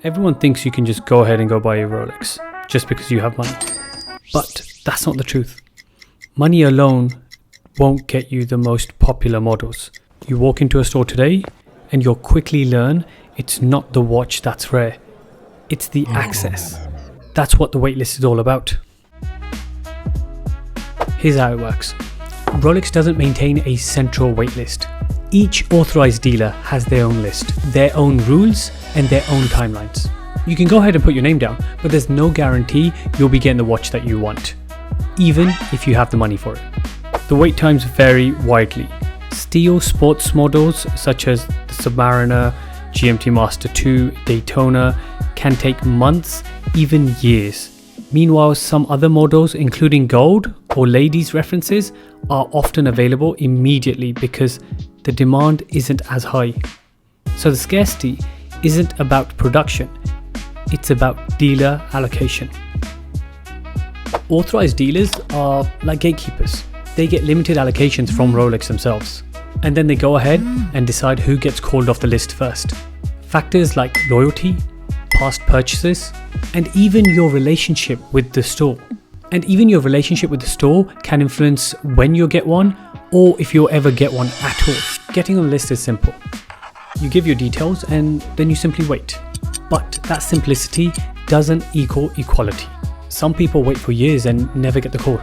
Everyone thinks you can just go ahead and go buy a Rolex just because you have money. But that's not the truth. Money alone won't get you the most popular models. You walk into a store today and you'll quickly learn it's not the watch that's rare. It's the access. That's what the waitlist is all about. Here's how it works. Rolex doesn't maintain a central waitlist. Each authorized dealer has their own list, their own rules, and their own timelines. You can go ahead and put your name down, but there's no guarantee you'll be getting the watch that you want, even if you have the money for it. The wait times vary widely. Steel sports models such as the Submariner, GMT Master 2, Daytona can take months, even years. Meanwhile, some other models, including gold or ladies references, are often available immediately because the demand isn't as high. So the scarcity isn't about production, it's about dealer allocation. Authorized dealers are like gatekeepers. They get limited allocations from Rolex themselves, and then they go ahead and decide who gets called off the list first. Factors like loyalty, past purchases, and even your relationship with the store. And even your relationship with the store can influence when you'll get one or if you'll ever get one at all. Getting on the list is simple. You give your details and then you simply wait. But that simplicity doesn't equal equality. Some people wait for years and never get the call.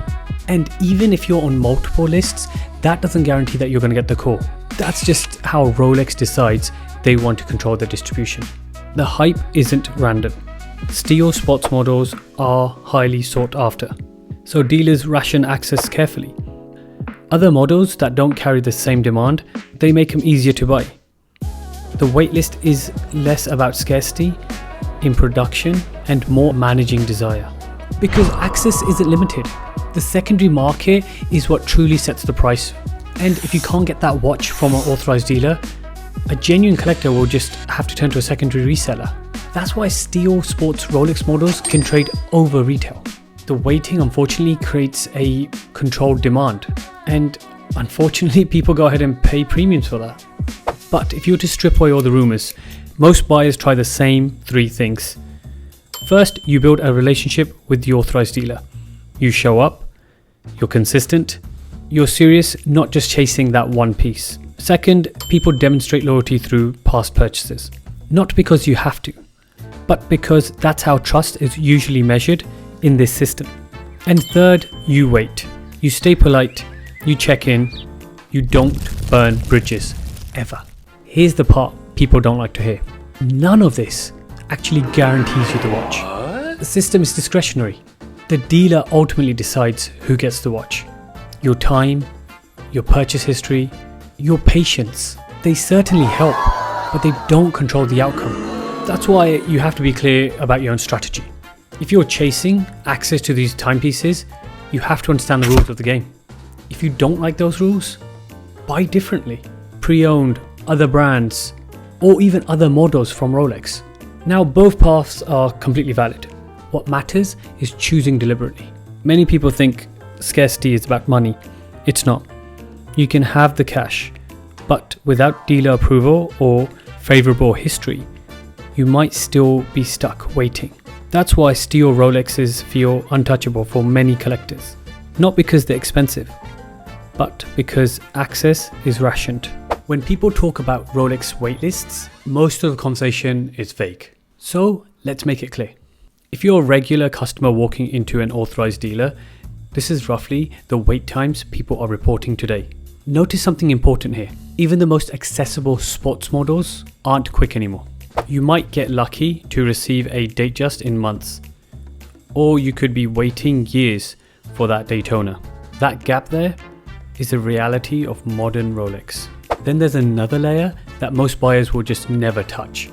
And even if you're on multiple lists, that doesn't guarantee that you're going to get the call. That's just how Rolex decides they want to control the distribution. The hype isn't random. Steel sports models are highly sought after, so dealers ration access carefully. Other models that don't carry the same demand, they make them easier to buy. The waitlist is less about scarcity in production and more managing desire. Because access isn't limited. The secondary market is what truly sets the price. And if you can't get that watch from an authorized dealer, a genuine collector will just have to turn to a secondary reseller. That's why steel sports Rolex models can trade over retail. The waiting unfortunately creates a controlled demand, and unfortunately people go ahead and pay premiums for that. But if you were to strip away all the rumors, most buyers try the same 3 things. First, you build a relationship with the authorized dealer. You show up, you're consistent, you're serious, not just chasing that one piece. Second, people demonstrate loyalty through past purchases. Not because you have to, but because that's how trust is usually measured in this system. And third, you wait. You stay polite, you check in, you don't burn bridges, ever. Here's the part people don't like to hear. None of this actually guarantees you the watch. The system is discretionary. The dealer ultimately decides who gets the watch. Your time, your purchase history, your patience, they certainly help, but they don't control the outcome. That's why you have to be clear about your own strategy. If you're chasing access to these timepieces, you have to understand the rules of the game. If you don't like those rules, buy differently. Pre-owned, other brands, or even other models from Rolex. Now, both paths are completely valid. What matters is choosing deliberately. Many people think scarcity is about money. It's not. You can have the cash, but without dealer approval or favorable history, you might still be stuck waiting. That's why steel Rolexes feel untouchable for many collectors. Not because they're expensive, but because access is rationed. When people talk about Rolex waitlists, most of the conversation is vague. So let's make it clear. If you're a regular customer walking into an authorized dealer, this is roughly the wait times people are reporting today. Notice something important here. Even the most accessible sports models aren't quick anymore. You might get lucky to receive a Datejust in months, or you could be waiting years for that Daytona. That gap there is the reality of modern Rolex. Then there's another layer that most buyers will just never touch.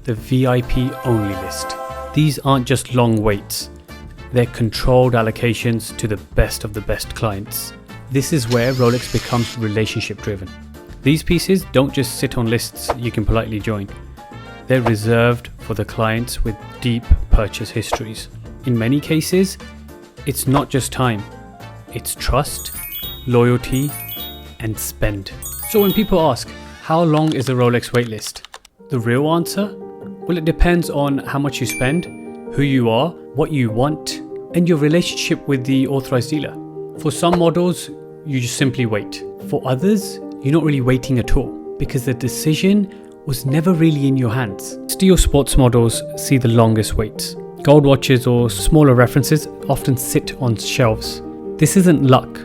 The VIP only list. These aren't just long waits. They're controlled allocations to the best of the best clients. This is where Rolex becomes relationship driven. These pieces don't just sit on lists you can politely join. They're reserved for the clients with deep purchase histories. In many cases, it's not just time, it's trust, loyalty, and spend. So when people ask, how long is a Rolex waitlist? The real answer? Well, it depends on how much you spend, who you are, what you want, and your relationship with the authorized dealer. For some models, you just simply wait. For others, you're not really waiting at all because the decision was never really in your hands. Steel sports models see the longest waits. Gold watches or smaller references often sit on shelves. This isn't luck,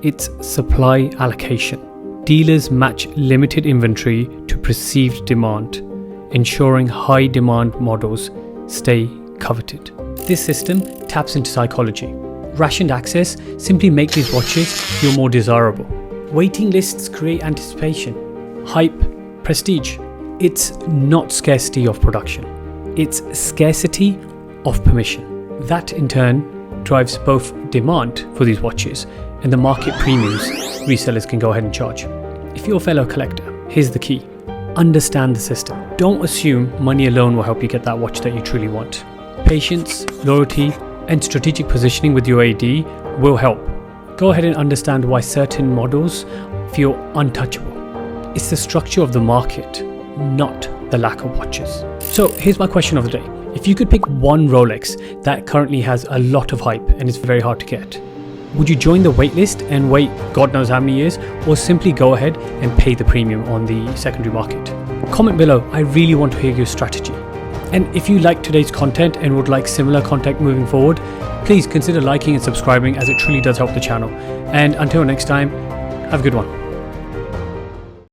it's supply allocation. Dealers match limited inventory to perceived demand, ensuring high demand models stay coveted. This system taps into psychology. Rationed access simply make these watches feel more desirable. Waiting lists create anticipation, hype, prestige. It's not scarcity of production, it's scarcity of permission. That in turn drives both demand for these watches and the market premiums resellers can go ahead and charge. If you're a fellow collector, here's the key. Understand the system. Don't assume money alone will help you get that watch that you truly want. Patience, loyalty, and strategic positioning with your AD will help. Go ahead and understand why certain models feel untouchable. It's the structure of the market, not the lack of watches. So here's my question of the day. If you could pick one Rolex that currently has a lot of hype and is very hard to get, would you join the waitlist and wait God knows how many years, or simply go ahead and pay the premium on the secondary market? Comment below, I really want to hear your strategy. And if you like today's content and would like similar content moving forward, please consider liking and subscribing as it truly does help the channel. And until next time, have a good one.